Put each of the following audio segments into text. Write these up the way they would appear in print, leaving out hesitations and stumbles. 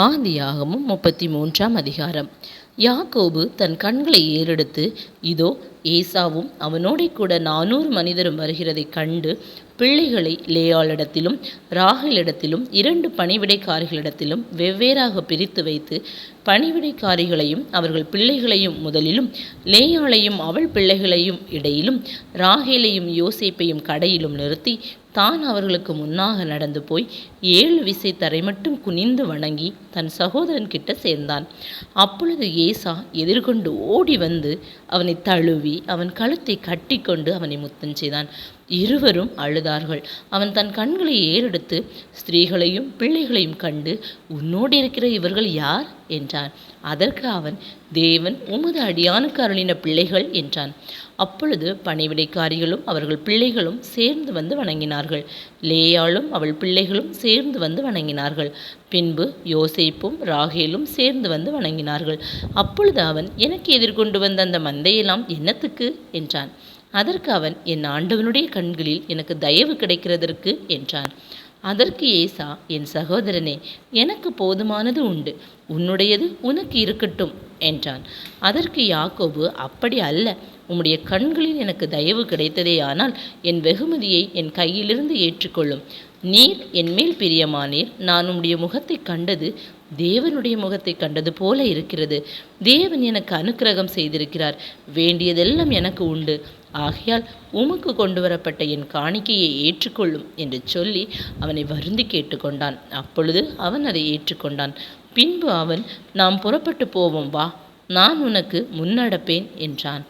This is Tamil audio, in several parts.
ஆதியாகமம் 33ஆம் அதிகாரம். யாக்கோபு தன் கண்களை ஏறெடுத்து, இதோ ஏசாவும் அவனோடே கூட 400 மனிதரும் வருகிறதைக் கண்டு, பிள்ளைகளை லேயாளிடத்திலும் ராகேலிடத்திலும் 2 பணிவிடைக்காரிகளிடத்திலும் வெவ்வேறாக பிரித்து வைத்து, பணிவிடைக்காரிகளையும் அவர்கள் பிள்ளைகளையும் முதலிலும், லேயாளையும் அவள் பிள்ளைகளையும் இடையிலும், ராகேலையும் யோசேப்பையும் கடையிலும் நிறுத்தி, தான் அவர்களுக்கு முன்னாக நடந்து போய் 7 விசை தரை மட்டும் குனிந்து வணங்கி தன் சகோதரன் கிட்ட சேர்ந்தான். அப்பொழுது ஏசா எதிர்கொண்டு ஓடி வந்து அவனை தழுவி அவன் கழுத்தை கட்டி கொண்டு அவனை முத்தம் செய்தான். இருவரும் அழுதார்கள். அவன் தன் கண்களை ஏறெடுத்து ஸ்திரீகளையும் பிள்ளைகளையும் கண்டு, உன்னோடு இருக்கிற இவர்கள் யார் என்றான். அதற்கு அவன், தேவன் உமது அடியானுக்கு அருளின பிள்ளைகள் என்றான். அப்பொழுது பணிவிடைக்காரிகளும் அவர்கள் பிள்ளைகளும் சேர்ந்து வந்து வணங்கினார்கள். லேயாளும் அவள் பிள்ளைகளும் சேர்ந்து வந்து வணங்கினார்கள். பின்பு யோசேப்பும் ராகேலும் சேர்ந்து வந்து வணங்கினார்கள். அப்பொழுது அவன், எனக்கு எதிர்கொண்டு வந்த அந்த மந்தையெல்லாம் என்னத்துக்கு என்றான். அதற்கு அவன், என் ஆண்டவனுடைய கண்களில் எனக்கு தயவு கிடைக்கிறதற்கு என்றான். அதற்கு ஏசா, என் சகோதரனே, எனக்கு போதுமானது உண்டு, உன்னுடையது உனக்கு இருக்கட்டும் என்றான். அதற்கு யாக்கோபு, அப்படி அல்ல, உம்முடைய கண்களில் எனக்கு தயவு கிடைத்ததேயானால் என் வெகுமதியை என் கையிலிருந்து ஏற்றுக்கொள்ளும். நீர் என்மேல் பிரியமானீர். நான் உம்முடைய முகத்தை கண்டது தேவனுடைய முகத்தை கண்டது போல இருக்கிறது. தேவன் எனக்கு அனுக்கிரகம் செய்திருக்கிறார். வேண்டியதெல்லாம் எனக்கு உண்டு. ஆகையால் உமக்கு கொண்டு வரப்பட்ட என் காணிக்கையை ஏற்றுக்கொள்ளும் என்று சொல்லி அவனை வருந்தி கேட்டுக்கொண்டான். அப்பொழுது அவன் அதை ஏற்றுக்கொண்டான். பின்பு அவன், நாம் புறப்பட்டு போவோம், வா, நான் உனக்கு முன்னடப்பேன் என்றான்.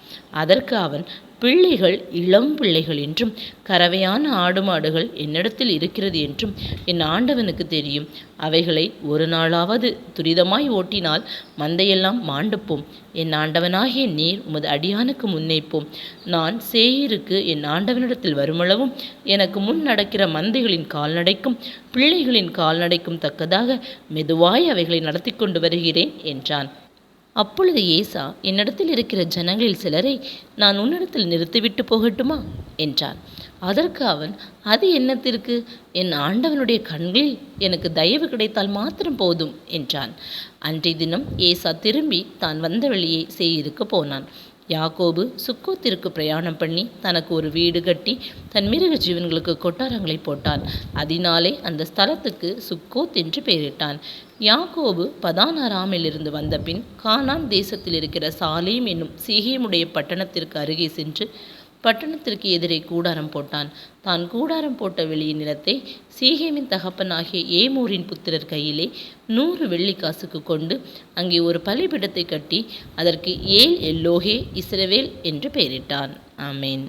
அதற்கு அவன், பிள்ளைகள் இளம் பிள்ளைகள் என்றும் கறவையான ஆடு மாடுகள் என்னிடத்தில் இருக்கிறது என்றும் என் ஆண்டவனுக்கு தெரியும். அவைகளை ஒரு நாளாவது துரிதமாய் ஓட்டினால் மந்தையெல்லாம் மாண்டுப்போம். என் ஆண்டவனாகிய நீர் உமது அடியானுக்கு முன்னைப்போம். நான் சேயீருக்கு என் ஆண்டவனிடத்தில் வருமளவும் எனக்கு முன் நடக்கிற மந்தைகளின் கால்நடைக்கும் பிள்ளைகளின் கால்நடைக்கும் தக்கதாக மெதுவாய் அவைகளை நடத்தி கொண்டு வருகிறேன் என்றான். அப்பொழுது ஏசா, என்னிடத்தில் இருக்கிற ஜனங்களில் சிலரை நான் உன்னிடத்தில் நிறுத்திவிட்டு போகட்டுமா என்றான். அதற்கு அவன், அது என்னத்திற்கு? என் ஆண்டவனுடைய கண்களில் எனக்கு தயவு கிடைத்தால் மாத்திரம் போதும் என்றான். அன்றைய தினம் ஏசா திரும்பி தான் வந்த வழியே சேயீருக்கு போனான். யாக்கோபு சுக்கோத்திற்கு பிரயாணம் பண்ணி தனக்கு ஒரு வீடு கட்டி தன் மிருக ஜீவன்களுக்கு கொட்டாரங்களை போட்டான். அதனாலே அந்த ஸ்தலத்துக்கு சுக்கோத் என்று பெயரிட்டான். யாக்கோபு பதான் அராமிலிருந்து வந்த பின் கானான் தேசத்தில் இருக்கிற சாலேம் என்னும் சீகேமுடைய பட்டணத்திற்கு அருகே சென்று பட்டணத்திற்கு எதிரே கூடாரம் போட்டான். தான் கூடாரம் போட்ட வெளியின் நிலத்தை சீகேமின் தகப்பனாகிய ஏமோரின் புத்திரர் கையிலே 100 வெள்ளிக்காசுக்கு கொண்டு அங்கே ஒரு பலிபீடத்தை கட்டி அதற்கு ஏல் எல்லோகே இஸ்ரவேல் என்று பெயரிட்டான். ஆமேன்.